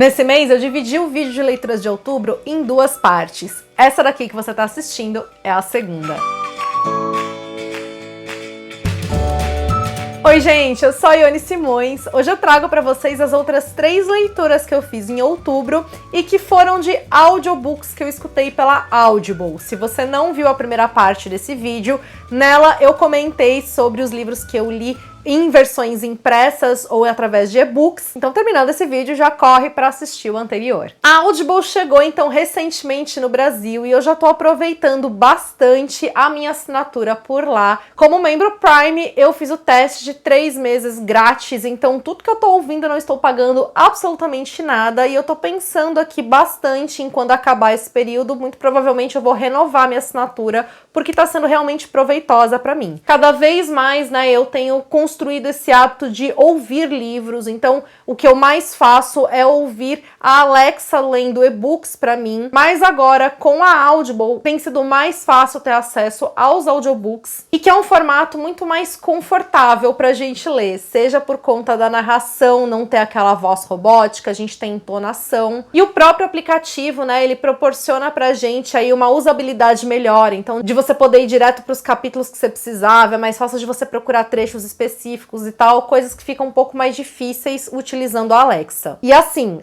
Nesse mês eu dividi o vídeo de leituras de outubro em duas partes. Essa daqui que você está assistindo é a segunda. Oi gente, eu sou a Ione Simões. Hoje eu trago para vocês as outras 3 leituras que eu fiz em outubro e que foram de audiobooks que eu escutei pela Audible. Se você não viu a primeira parte desse vídeo, nela eu comentei sobre os livros que eu li em versões impressas ou através de e-books. Então, terminando esse vídeo, já corre para assistir o anterior. A Audible chegou então recentemente no Brasil e eu já tô aproveitando bastante a minha assinatura por lá. Como membro Prime, eu fiz o teste de 3 meses grátis, então tudo que eu tô ouvindo eu não estou pagando absolutamente nada e eu tô pensando aqui bastante em quando acabar esse período, muito provavelmente eu vou renovar minha assinatura porque tá sendo realmente proveitosa para mim. Cada vez mais, né, eu tenho construído esse hábito de ouvir livros, então o que eu mais faço é ouvir a Alexa lendo e-books para mim, mas agora com a Audible tem sido mais fácil ter acesso aos audiobooks e que é um formato muito mais confortável pra gente ler, seja por conta da narração, não ter aquela voz robótica, a gente tem entonação, e o próprio aplicativo, né, ele proporciona pra gente aí uma usabilidade melhor, então de você poder ir direto para os capítulos que você precisava, é mais fácil de você procurar trechos específicos e tal, coisas que ficam um pouco mais difíceis utilizando a Alexa. E assim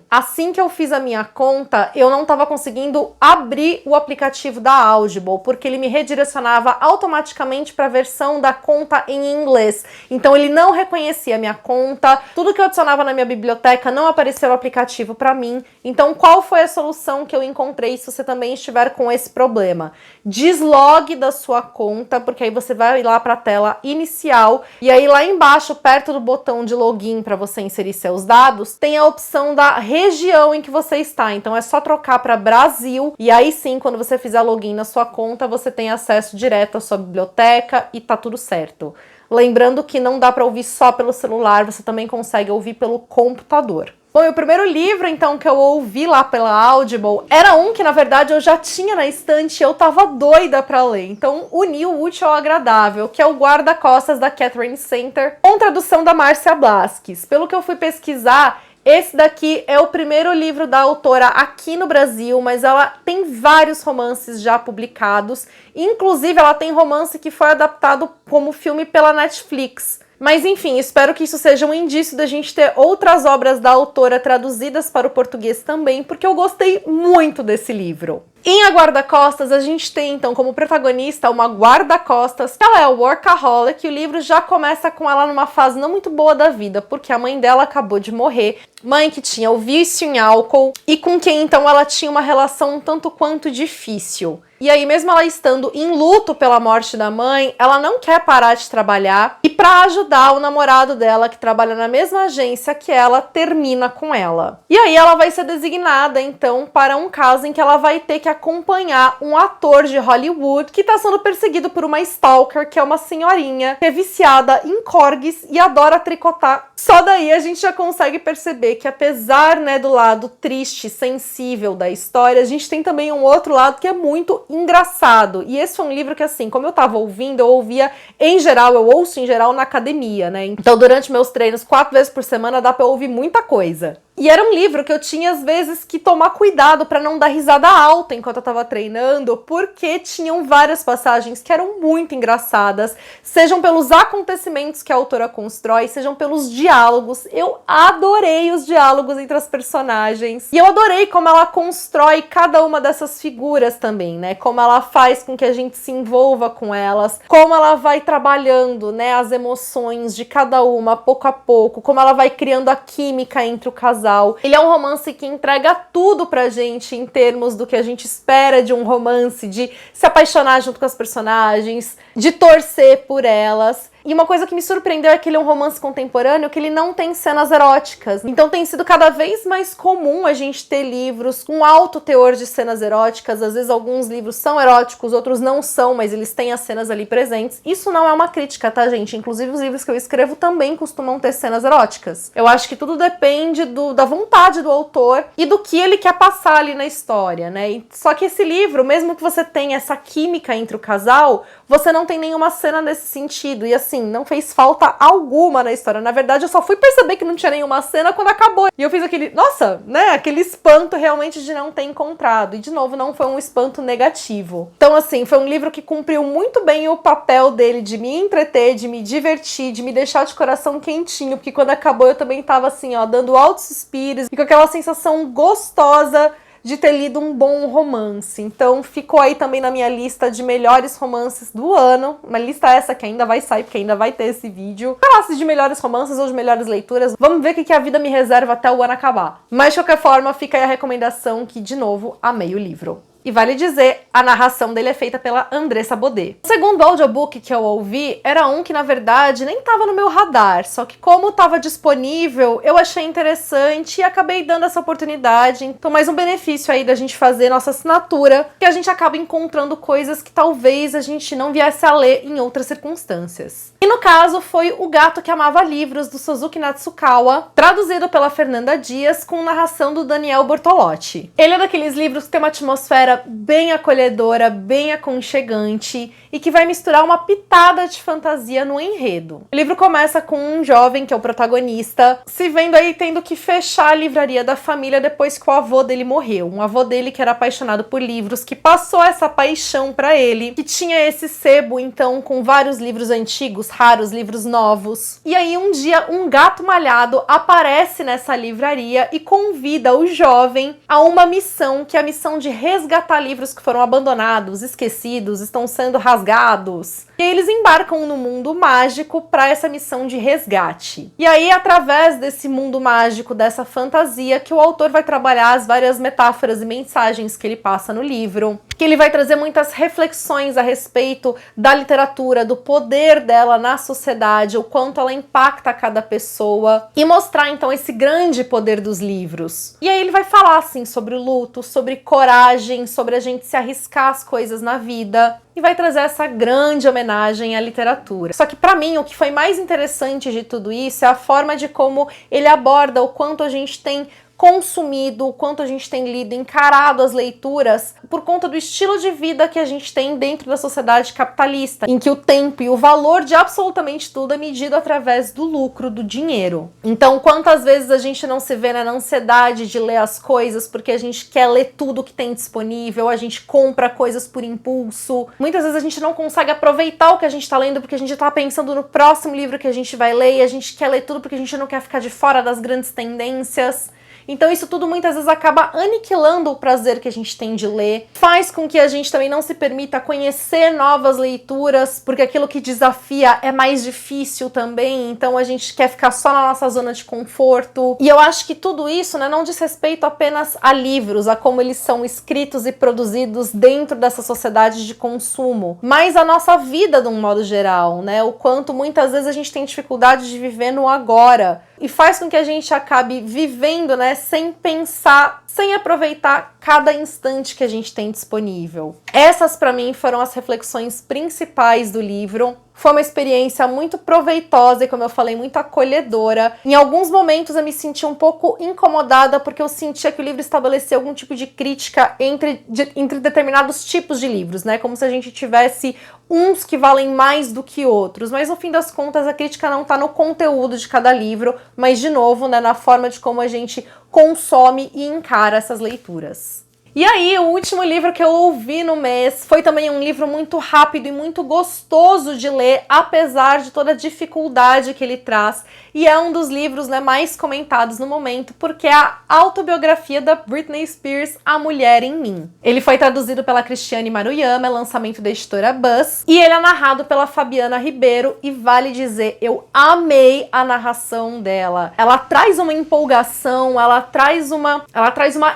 que eu fiz a minha conta, eu não estava conseguindo abrir o aplicativo da Audible, porque ele me redirecionava automaticamente para a versão da conta em inglês. Então ele não reconhecia a minha conta, tudo que eu adicionava na minha biblioteca não apareceu no aplicativo para mim. Então qual foi a solução que eu encontrei se você também estiver com esse problema? Deslogue da sua conta, porque aí você vai lá para a tela inicial e aí lá embaixo, perto do botão de login para você inserir seus dados, tem a opção da região em que você está. Então é só trocar para Brasil e aí sim, quando você fizer login na sua conta, você tem acesso direto à sua biblioteca e tá tudo certo. Lembrando que não dá para ouvir só pelo celular, você também consegue ouvir pelo computador. Bom, e o primeiro livro, então, que eu ouvi lá pela Audible era um que, na verdade, eu já tinha na estante e eu tava doida pra ler. Então, uni o útil ao agradável, que é o Guarda-Costas, da Catherine Center, com tradução da Márcia Blasques. Pelo que eu fui pesquisar, esse daqui é o primeiro livro da autora aqui no Brasil, mas ela tem vários romances já publicados. Inclusive, ela tem romance que foi adaptado como filme pela Netflix. Mas enfim, espero que isso seja um indício da gente ter outras obras da autora traduzidas para o português também, porque eu gostei muito desse livro. Em A Guarda-Costas, a gente tem, então, como protagonista uma guarda-costas, que ela é workaholic, e o livro já começa com ela numa fase não muito boa da vida, porque a mãe dela acabou de morrer, mãe que tinha o vício em álcool, e com quem, então, ela tinha uma relação um tanto quanto difícil. E aí, mesmo ela estando em luto pela morte da mãe, ela não quer parar de trabalhar, e para ajudar o namorado dela, que trabalha na mesma agência que ela, termina com ela. E aí ela vai ser designada, então, para um caso em que ela vai ter que acompanhar um ator de Hollywood que está sendo perseguido por uma stalker, que é uma senhorinha que é viciada em corgis e adora tricotar. Só daí a gente já consegue perceber que, apesar, né, do lado triste, sensível da história, a gente tem também um outro lado que é muito engraçado. E esse foi um livro que, assim, como eu tava ouvindo, eu ouvia em geral, eu ouço em geral na academia, né? Então, durante meus treinos, 4 vezes por semana, dá pra eu ouvir muita coisa. E era um livro que eu tinha, às vezes, que tomar cuidado para não dar risada alta enquanto eu tava treinando, porque tinham várias passagens que eram muito engraçadas, sejam pelos acontecimentos que a autora constrói, sejam pelos diálogos. Eu adorei os diálogos entre as personagens. E eu adorei como ela constrói cada uma dessas figuras também, né? Como ela faz com que a gente se envolva com elas, como ela vai trabalhando, né, as emoções de cada uma, pouco a pouco, como ela vai criando a química entre o casal. Ele é um romance que entrega tudo pra gente em termos do que a gente espera de um romance, de se apaixonar junto com as personagens, de torcer por elas. E uma coisa que me surpreendeu é que ele é um romance contemporâneo que ele não tem cenas eróticas. Então tem sido cada vez mais comum a gente ter livros com alto teor de cenas eróticas. Às vezes alguns livros são eróticos, outros não são, mas eles têm as cenas ali presentes. Isso não é uma crítica, tá, gente? Inclusive os livros que eu escrevo também costumam ter cenas eróticas. Eu acho que tudo depende da vontade do autor e do que ele quer passar ali na história, né? Só que esse livro, mesmo que você tenha essa química entre o casal, você não tem nenhuma cena nesse sentido. E assim, assim, não fez falta alguma na história. Na verdade, eu só fui perceber que não tinha nenhuma cena quando acabou. E eu fiz aquele, nossa, né, aquele espanto realmente de não ter encontrado. E, de novo, não foi um espanto negativo. Então, assim, foi um livro que cumpriu muito bem o papel dele de me entreter, de me divertir, de me deixar de coração quentinho, porque quando acabou eu também tava assim, ó, dando altos suspiros e com aquela sensação gostosa de ter lido um bom romance. Então ficou aí também na minha lista de melhores romances do ano. Uma lista essa que ainda vai sair, porque ainda vai ter esse vídeo. Falasse de melhores romances ou de melhores leituras. Vamos ver o que a vida me reserva até o ano acabar. Mas de qualquer forma, fica aí a recomendação que, de novo, amei o livro. E vale dizer, a narração dele é feita pela Andressa Baudet. O segundo audiobook que eu ouvi era um que, na verdade, nem estava no meu radar, só que como estava disponível, eu achei interessante e acabei dando essa oportunidade. Então, mais um benefício aí da gente fazer nossa assinatura, que a gente acaba encontrando coisas que talvez a gente não viesse a ler em outras circunstâncias. E no caso, foi O Gato que Amava Livros, do Suzuki Natsukawa, traduzido pela Fernanda Dias, com narração do Daniel Bortolotti. Ele é daqueles livros que tem uma atmosfera bem acolhedora, bem aconchegante e que vai misturar uma pitada de fantasia no enredo. O livro começa com um jovem, que é o protagonista, se vendo aí tendo que fechar a livraria da família depois que o avô dele morreu. Um avô dele que era apaixonado por livros, que passou essa paixão pra ele, que tinha esse sebo, então, com vários livros antigos, raros, livros novos. E aí, um dia, um gato malhado aparece nessa livraria e convida o jovem a uma missão, que é a missão de resgatar livros que foram abandonados, esquecidos, estão sendo rasgados. E aí eles embarcam no mundo mágico para essa missão de resgate. E aí, através desse mundo mágico, dessa fantasia, que o autor vai trabalhar as várias metáforas e mensagens que ele passa no livro, que ele vai trazer muitas reflexões a respeito da literatura, do poder dela na sociedade, o quanto ela impacta cada pessoa, e mostrar então esse grande poder dos livros. E aí ele vai falar assim sobre o luto, sobre coragem, sobre a gente se arriscar as coisas na vida, e vai trazer essa grande homenagem à literatura. Só que para mim o que foi mais interessante de tudo isso é a forma de como ele aborda o quanto a gente tem consumido, o quanto a gente tem lido, encarado as leituras por conta do estilo de vida que a gente tem dentro da sociedade capitalista, em que o tempo e o valor de absolutamente tudo é medido através do lucro, do dinheiro. Então, quantas vezes a gente não se vê na ansiedade de ler as coisas porque a gente quer ler tudo que tem disponível, a gente compra coisas por impulso. Muitas vezes a gente não consegue aproveitar o que a gente tá lendo porque a gente tá pensando no próximo livro que a gente vai ler e a gente quer ler tudo porque a gente não quer ficar de fora das grandes tendências. Então isso tudo muitas vezes acaba aniquilando o prazer que a gente tem de ler, faz com que a gente também não se permita conhecer novas leituras, porque aquilo que desafia é mais difícil também, então a gente quer ficar só na nossa zona de conforto. E eu acho que tudo isso, né, não diz respeito apenas a livros, a como eles são escritos e produzidos dentro dessa sociedade de consumo, mas a nossa vida de um modo geral, né, o quanto muitas vezes a gente tem dificuldade de viver no agora, e faz com que a gente acabe vivendo, né, sem pensar, sem aproveitar cada instante que a gente tem disponível. Essas, para mim, foram as reflexões principais do livro. Foi uma experiência muito proveitosa e, como eu falei, muito acolhedora. Em alguns momentos eu me senti um pouco incomodada porque eu sentia que o livro estabelecia algum tipo de crítica entre determinados tipos de livros, né? Como se a gente tivesse uns que valem mais do que outros. Mas, no fim das contas, a crítica não está no conteúdo de cada livro, mas, de novo, né, na forma de como a gente consome e encara essas leituras. E aí, o último livro que eu ouvi no mês foi também um livro muito rápido e muito gostoso de ler, apesar de toda a dificuldade que ele traz. E é um dos livros, né, mais comentados no momento, porque é a autobiografia da Britney Spears, A Mulher em Mim. Ele foi traduzido pela Cristiane Maruyama, é lançamento da editora Buzz, e ele é narrado pela Fabiana Ribeiro, e vale dizer, eu amei a narração dela. Ela traz uma empolgação, ela traz uma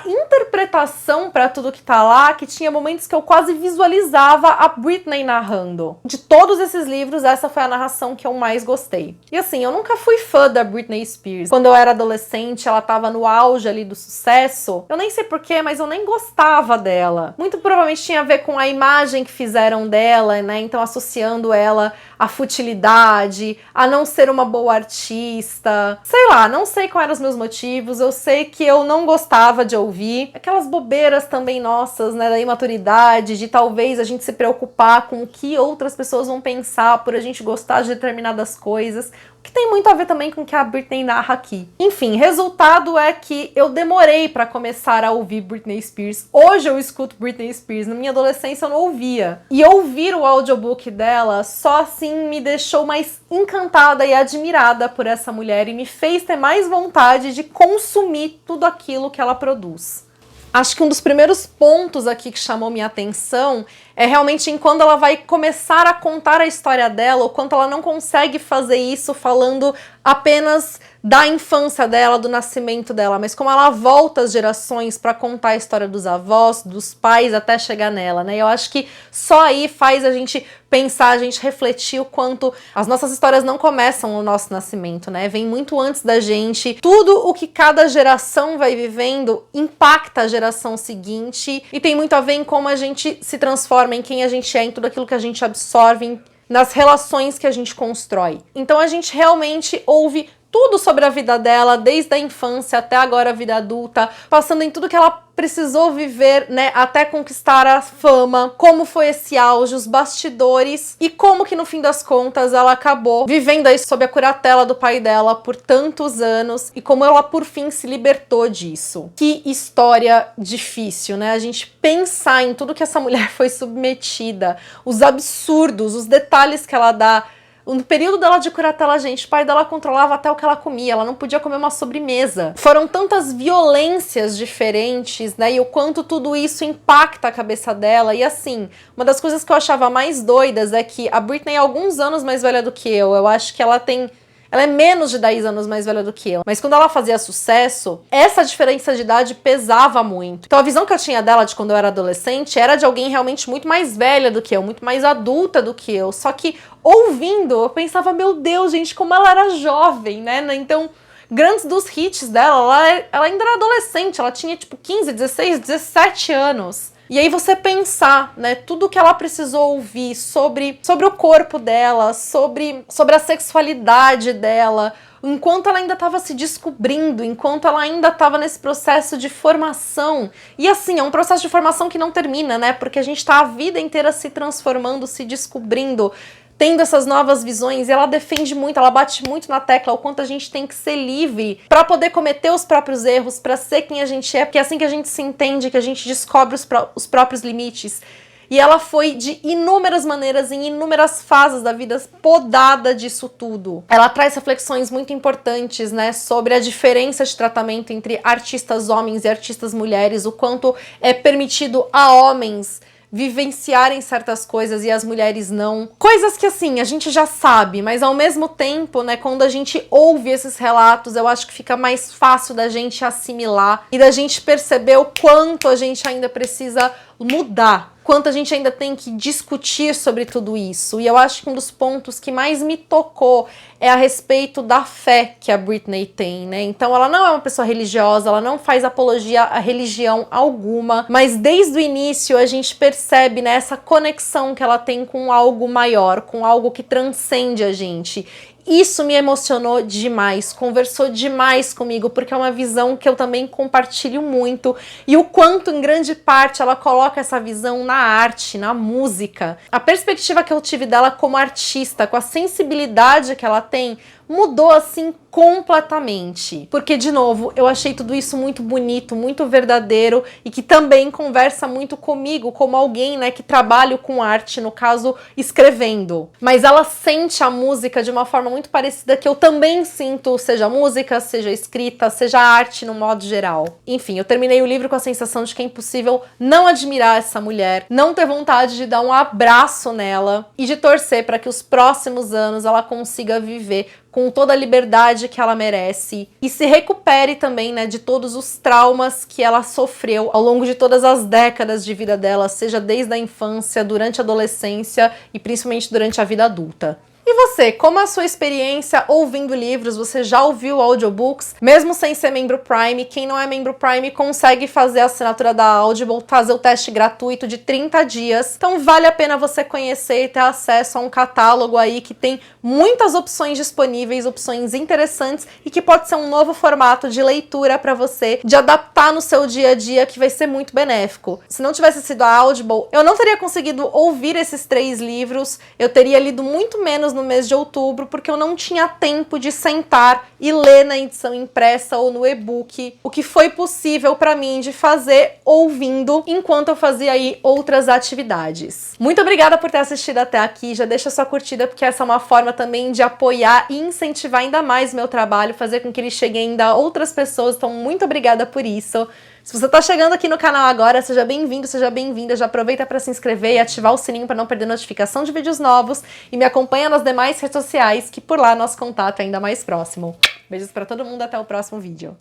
interpretação para tudo que tá lá, que tinha momentos que eu quase visualizava a Britney narrando. De todos esses livros, essa foi a narração que eu mais gostei. E assim, eu nunca fui fã da Britney Spears. Quando eu era adolescente, ela tava no auge ali do sucesso. Eu nem sei porquê, mas eu nem gostava dela. Muito provavelmente tinha a ver com a imagem que fizeram dela, né? Então associando ela a futilidade, a não ser uma boa artista. Sei lá, não sei quais eram os meus motivos, eu sei que eu não gostava de ouvir. Aquelas bobeiras também nossas, né, da imaturidade, de talvez a gente se preocupar com o que outras pessoas vão pensar por a gente gostar de determinadas coisas, que tem muito a ver também com o que a Britney narra aqui. Enfim, resultado é que eu demorei pra começar a ouvir Britney Spears. Hoje eu escuto Britney Spears, na minha adolescência eu não ouvia. E ouvir o audiobook dela só assim me deixou mais encantada e admirada por essa mulher e me fez ter mais vontade de consumir tudo aquilo que ela produz. Acho que um dos primeiros pontos aqui que chamou minha atenção é realmente em quando ela vai começar a contar a história dela, ou quando ela não consegue fazer isso falando apenas da infância dela, do nascimento dela, mas como ela volta as gerações para contar a história dos avós, dos pais, até chegar nela, né? Eu acho que só aí faz a gente pensar, a gente refletir o quanto as nossas histórias não começam no nosso nascimento, né? Vem muito antes da gente. Tudo o que cada geração vai vivendo impacta a geração seguinte e tem muito a ver em como a gente se transforma, em quem a gente é, em tudo aquilo que a gente absorve, nas relações que a gente constrói. Então a gente realmente ouve tudo sobre a vida dela, desde a infância até agora a vida adulta, passando em tudo que ela precisou viver, né, até conquistar a fama, como foi esse auge, os bastidores e como que no fim das contas ela acabou vivendo aí sob a curatela do pai dela por tantos anos e como ela por fim se libertou disso. Que história difícil, né? A gente pensar em tudo que essa mulher foi submetida, os absurdos, os detalhes que ela dá. No período dela de curatela, gente, o pai dela controlava até o que ela comia, ela não podia comer uma sobremesa. Foram tantas violências diferentes, né, e o quanto tudo isso impacta a cabeça dela. E assim, uma das coisas que eu achava mais doidas é que a Britney é alguns anos mais velha do que eu acho que ela é menos de 10 anos mais velha do que eu. Mas quando ela fazia sucesso, essa diferença de idade pesava muito. Então a visão que eu tinha dela de quando eu era adolescente era de alguém realmente muito mais velha do que eu, muito mais adulta do que eu. Só que ouvindo, eu pensava, meu Deus, gente, como ela era jovem, né? Então, grandes dos hits dela, ela ainda era adolescente, ela tinha tipo 15, 16, 17 anos. E aí você pensar, né, tudo que ela precisou ouvir sobre o corpo dela, sobre a sexualidade dela, enquanto ela ainda estava se descobrindo, enquanto ela ainda estava nesse processo de formação. E assim, é um processo de formação que não termina, né, porque a gente está a vida inteira se transformando, se descobrindo, tendo essas novas visões, e ela defende muito, ela bate muito na tecla o quanto a gente tem que ser livre para poder cometer os próprios erros, para ser quem a gente é, porque é assim que a gente se entende, que a gente descobre os próprios limites. E ela foi de inúmeras maneiras, em inúmeras fases da vida, podada disso tudo. Ela traz reflexões muito importantes, né, sobre a diferença de tratamento entre artistas homens e artistas mulheres, o quanto é permitido a homens vivenciarem certas coisas e as mulheres não. Coisas que, assim, a gente já sabe, mas ao mesmo tempo, né, quando a gente ouve esses relatos, eu acho que fica mais fácil da gente assimilar e da gente perceber o quanto a gente ainda precisa mudar, quanto a gente ainda tem que discutir sobre tudo isso. E eu acho que um dos pontos que mais me tocou é a respeito da fé que a Britney tem, né? Então ela não é uma pessoa religiosa, ela não faz apologia a religião alguma, mas desde o início a gente percebe, né, essa conexão que ela tem com algo maior, com algo que transcende a gente. Isso me emocionou demais, conversou demais comigo, porque é uma visão que eu também compartilho muito, e o quanto, em grande parte, ela coloca essa visão na arte, na música. A perspectiva que eu tive dela como artista, com a sensibilidade que ela tem, mudou assim completamente. Porque, de novo, eu achei tudo isso muito bonito, muito verdadeiro e que também conversa muito comigo, como alguém, né, que trabalha com arte, no caso, escrevendo. Mas ela sente a música de uma forma muito parecida que eu também sinto, seja música, seja escrita, seja arte no modo geral. Enfim, eu terminei o livro com a sensação de que é impossível não admirar essa mulher, não ter vontade de dar um abraço nela e de torcer para que os próximos anos ela consiga viver com toda a liberdade que ela merece e se recupere também, né, de todos os traumas que ela sofreu ao longo de todas as décadas de vida dela, seja desde a infância, durante a adolescência e principalmente durante a vida adulta. E você, como é a sua experiência ouvindo livros? Você já ouviu audiobooks? Mesmo sem ser membro Prime, quem não é membro Prime consegue fazer a assinatura da Audible, fazer o teste gratuito de 30 dias. Então vale a pena você conhecer e ter acesso a um catálogo aí que tem muitas opções disponíveis, opções interessantes e que pode ser um novo formato de leitura para você, de adaptar no seu dia a dia, que vai ser muito benéfico. Se não tivesse sido a Audible, eu não teria conseguido ouvir esses 3 livros, eu teria lido muito menos no mês de outubro, porque eu não tinha tempo de sentar e ler na edição impressa ou no e-book, o que foi possível para mim de fazer ouvindo enquanto eu fazia aí outras atividades. Muito obrigada por ter assistido até aqui, já deixa sua curtida, porque essa é uma forma também de apoiar e incentivar ainda mais meu trabalho, fazer com que ele chegue ainda a outras pessoas, então muito obrigada por isso. Se você tá chegando aqui no canal agora, seja bem-vindo, seja bem-vinda, já aproveita para se inscrever e ativar o sininho para não perder notificação de vídeos novos e me acompanha nas demais redes sociais, que por lá nosso contato é ainda mais próximo. Beijos para todo mundo, até o próximo vídeo.